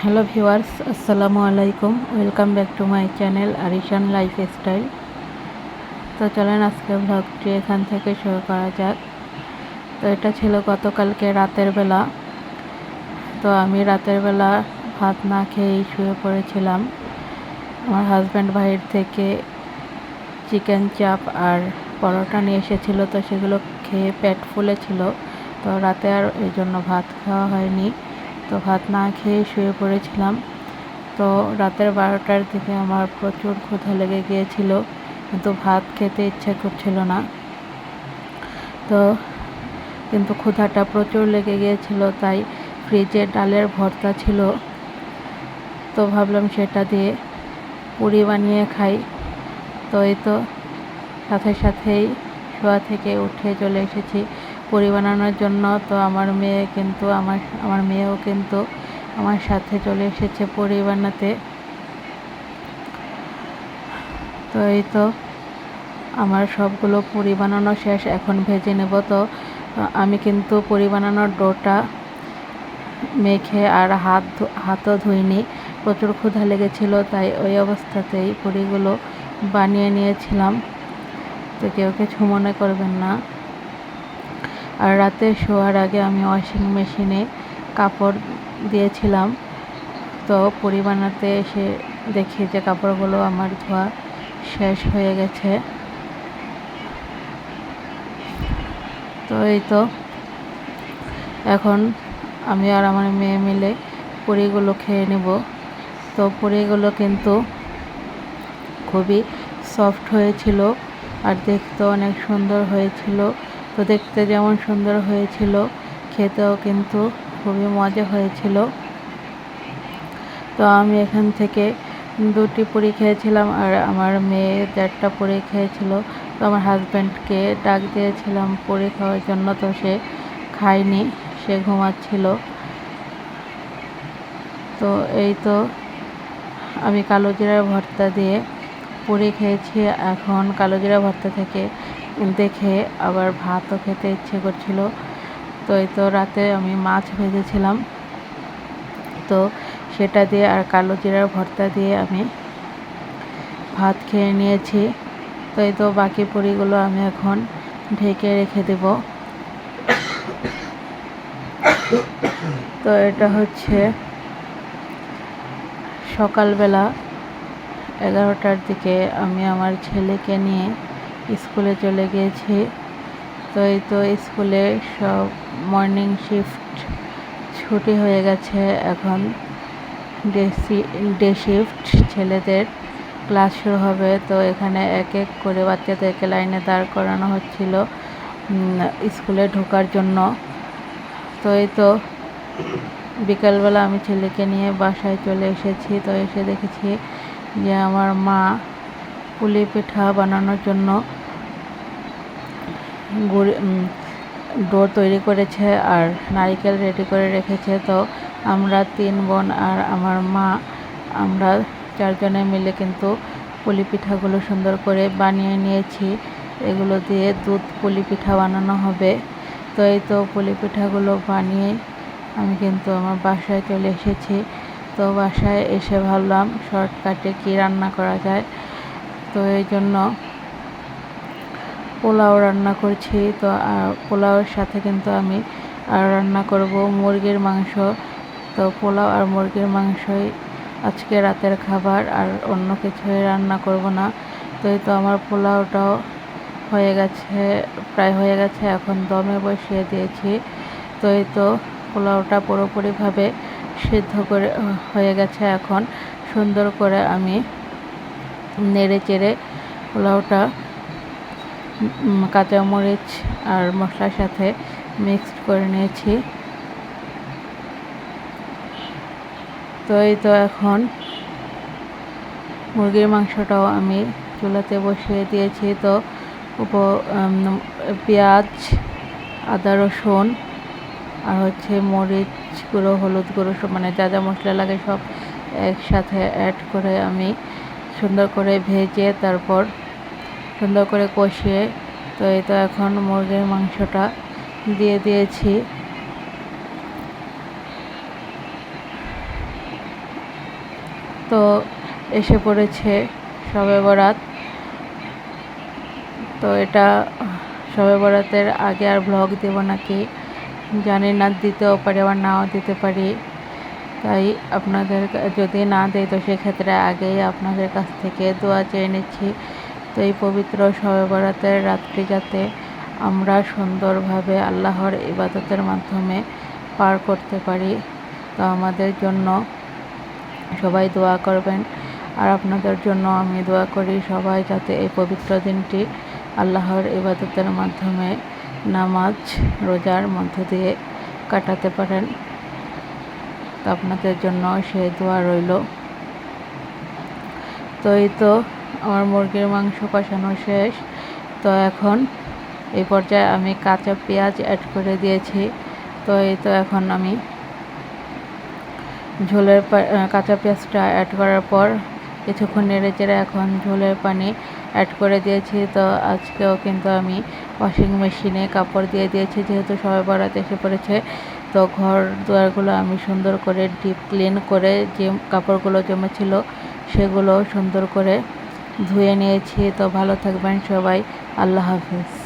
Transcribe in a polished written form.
Hello viewers, আসসালামু আলাইকুম। Welcome back to my channel Arishan lifestyle. তো চলেন আজকে ব্লগটি এখান থেকে শুরু করা যাক। তো এটা ছিল গতকালকে রাতের বেলা। তো আমি রাতের বেলা ভাত না খেয়েই শুয়ে পড়েছিলাম। আমার হাজব্যান্ড বাইরে থেকে চিকেন চাপ আর পরোটা নিয়ে এসেছিল, তো সেগুলো খেয়ে পেট ফুলেছিল। তো রাতে আর এই জন্য ভাত খাওয়া হয়নি। তো ভাত না খেয়ে শুয়ে পড়েছিলাম। তো রাতের 12টার দিকে আমার প্রচুর ক্ষুধা লেগে গিয়েছিল, কিন্তু ভাত খেতে ইচ্ছে করছিল না। তো কিন্তু ক্ষুধাটা প্রচুর লেগে গিয়েছিল, তাই ফ্রিজে ডালের ভর্তা ছিল। তো ভাবলাম সেটা দিয়ে পুরি বানিয়ে খাই। তো এই তো সাথে সাথেই শোয়া থেকে উঠে চলে এসেছি পুরি বানানোর জন্য। তো আমার মেয়েও কিন্তু আমার সাথে চলে এসেছে পুরি বানাতে। তো এই তো আমার সবগুলো পুরি বানানো শেষ, এখন ভেজে নেব। তো আমি কিন্তু পুরি বানানোর ডোটা মেখে আর হাতও ধুইনি, প্রচুর ক্ষুধা লেগেছিল, তাই ওই অবস্থাতেই পুরিগুলো বানিয়ে নিয়েছিলাম। তো কেউ কিছু মনে করবেন না। আর রাতে শোয়ার আগে আমি ওয়াশিং মেশিনে কাপড় দিয়েছিলাম। তো পুরি বানাতে এসে দেখি যে কাপড়গুলো আমার ধোয়া শেষ হয়ে গেছে। তো এই তো এখন আমি আর আমার মেয়ে মিলে পুরিগুলো খেয়ে নেব। তো পুরিগুলো কিন্তু খুবই সফট হয়েছিল আর দেখতে অনেক সুন্দর হয়েছিল। তো দেখতে যেমন সুন্দর হয়েছিল, খেতেও কিন্তু খুবই মজা হয়েছিল। তো আমি এখান থেকে 2টি পুরি খেয়েছিলাম আর আমার মেয়ে 4টা পুরি খেয়েছিল। তো আমার হাজব্যান্ডকে ডাক দিয়েছিলাম পুরি খাওয়ার জন্য, তো সে খায়নি, সে ঘুমাচ্ছিল। তো এই তো আমি কালো জিরার ভর্তা দিয়ে পুরি খেয়েছি। এখন কালো জিরা ভর্তা থেকে দেখে আবার ভাতও খেতে ইচ্ছে করছিল। তো এই তো রাতে আমি মাছ ভেজেছিলাম, তো সেটা দিয়ে আর কালো জিরার ভর্তা দিয়ে আমি ভাত খেয়ে নিয়েছি। তো এই তো বাকি পুরিগুলো আমি এখন ঢেকে রেখে দেব। তো এটা হচ্ছে সকালবেলা 11টার দিকে আমি আমার ছেলেকে নিয়ে স্কুলে চলে গিয়েছি। তো এই তো স্কুলে সব মর্নিং শিফট ছুটি হয়ে গেছে, এখন ডে শিফট ছেলেদের ক্লাস শুরু হবে। তো এখানে এক এক করে বাচ্চাদেরকে লাইনে দাঁড় করানো হচ্ছিল স্কুলে ঢোকার জন্য। তো এই তো বিকালবেলা আমি ছেলেকে নিয়ে বাসায় চলে এসেছি। তো এসে দেখেছি যে আমার মা পুলি পিঠা বানানোর জন্য ডো তৈরি করেছে আর নারকেল রেডি করে রেখেছে। তো আমরা 3 বোন আর আমার মা, আমরা 4 জনে মিলে কিন্তু পুলি পিঠাগুলো সুন্দর করে বানিয়ে নিয়েছি। এগুলো দিয়ে দুধ পুলি পিঠা বানানো হবে। তো এই তো পুলি পিঠাগুলো বানিয়ে আমি কিন্তু আমার বাসায় চলে এসেছি। তো বাসায় এসে ভাবলাম শর্টকাটে কি রান্না করা যায়। তো এই জন্য পোলাও রান্না করছি। তো পোলাওয়ের সাথে কিন্তু আমি রান্না করব মুরগির মাংস। তো পোলাও আর মুরগির মাংসই আজকে রাতের খাবার, আর অন্য কিছুই রান্না করব না। তো এই তো আমার পোলাওটাও হয়ে গেছে, প্রায় হয়ে গেছে, এখন দমে বসিয়ে দিয়েছি। তো এই তো পোলাওটা পুরোপুরিভাবে সিদ্ধ করে হয়ে গেছে। এখন সুন্দর করে আমি নেড়ে চেড়ে পোলাওটা কাঁচামরিচ আর মশলার সাথে মিক্সড করে নিয়েছি। তো এই তো এখন মুরগির মাংসটাও আমি চুলাতে বসিয়ে দিয়েছি। তো পেঁয়াজ, আদা রসুন আর হচ্ছে মরিচ গুঁড়ো, হলুদ গুঁড়ো, মানে যা যা মশলা লাগে সব একসাথে অ্যাড করে আমি সুন্দর করে ভেজে তারপর সুন্দর করে কষিয়ে, তো এই তো এখন মুরগির মাংসটা দিয়ে দিয়েছি। তো এসে পড়েছে শবে বরাত। তো এটা শবে বরাতের আগে আর ব্লগ দেব নাকি জানি না, দিতেও পারি আবার নাও দিতে পারি। তাই আপনাদের যদি না দেয় তো সেক্ষেত্রে আগেই আপনাদের কাছ থেকে দোয়া চেয়ে নিচ্ছি। তো এই পবিত্র শবে বরাতের রাত্রি যাতে আমরা সুন্দরভাবে আল্লাহর ইবাদতের মাধ্যমে পার করতে পারি, তো আমাদের জন্য সবাই দোয়া করবেন। আর আপনাদের জন্য আমি দোয়া করি সবাই যাতে এই পবিত্র দিনটি আল্লাহর ইবাদতের মাধ্যমে নামাজ রোজার মধ্য দিয়ে কাটাতে পারেন। তো আপনাদের জন্য সেই দোয়া রইল। তো এই তো আমার মুরগির মাংস কষানো শেষ। তো এখন এই পর্যায়ে আমি কাঁচা পেঁয়াজ অ্যাড করে দিয়েছি। তো এই তো এখন আমি ঝোলের কাঁচা পেঁয়াজটা অ্যাড করার পর কিছুক্ষণ নেড়ে চেড়ে এখন ঝোলের পানি অ্যাড করে দিয়েছি। তো আজকেও কিন্তু আমি ওয়াশিং মেশিনে কাপড় দিয়ে দিয়েছি, যেহেতু শবে বরাত এসে পড়েছে। তো ঘর দুয়ারগুলো আমি সুন্দর করে ডিপ ক্লিন করে যে কাপড়গুলো জমেছিল সেগুলো সুন্দর করে ধুয়ে নিয়েছি। তো ভালো থাকবেন সবাই, আল্লাহ হাফিজ।